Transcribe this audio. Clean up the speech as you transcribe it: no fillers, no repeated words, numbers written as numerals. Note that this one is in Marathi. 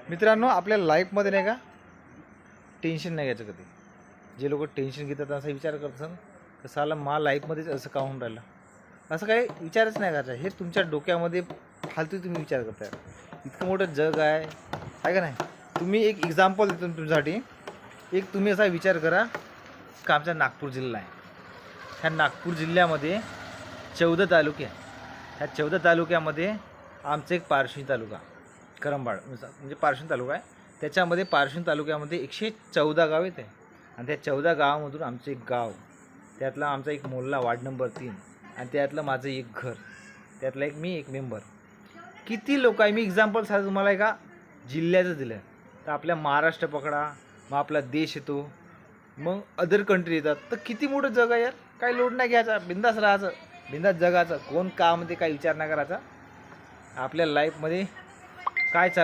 मित्रांनो, आपल्या लाईफमध्ये नाही का टेन्शन नाही घ्यायचं कधी. जे लोक टेन्शन घेतात असा विचार करतात की साला मा लाईफमध्येच असं का होऊन राहिलं, असं काही विचारच नाही करायचा. हे तुमच्या डोक्यामध्ये फालतू तुम्ही विचार करताय. इतकं मोठं जग आहे का नाही. तुम्ही एक एक्झाम्पल देतो तुमच्यासाठी. एक तुम्ही असा विचार करा की आमचा नागपूर जिल्हा आहे. ह्या नागपूर जिल्ह्यामध्ये 14 तालुके आहे. ह्या 14 तालुक्यामध्ये आमचं एक पारशिवनी तालुका, करंबाड म्हणजे पारशिवनी तालुका आहे. त्याच्यामध्ये पारशिवनी तालुक्यामध्ये 114 गाव येते आणि त्या 14 गावामधून आमचं एक गाव, त्यातला आमचा एक मोहल्ला वार्ड नंबर 3 आणि त्यातलं माझं एक घर, त्यातला एक मेंबर. किती लोक आहे. मी एक्झाम्पल साधं तुम्हाला एका जिल्ह्याचं दिलं. तर आपल्या महाराष्ट्र पकडा, मग आपला देश येतो, मग अदर कंट्री येतात. तर किती मोठं जग आहे यार. काही लोड नाही घ्यायचा, बिंदास राहायचं, बिंदास जगाचं. कोण कामध्ये काही विचार नाही करायचा. आपल्या लाईफमध्ये काय चालू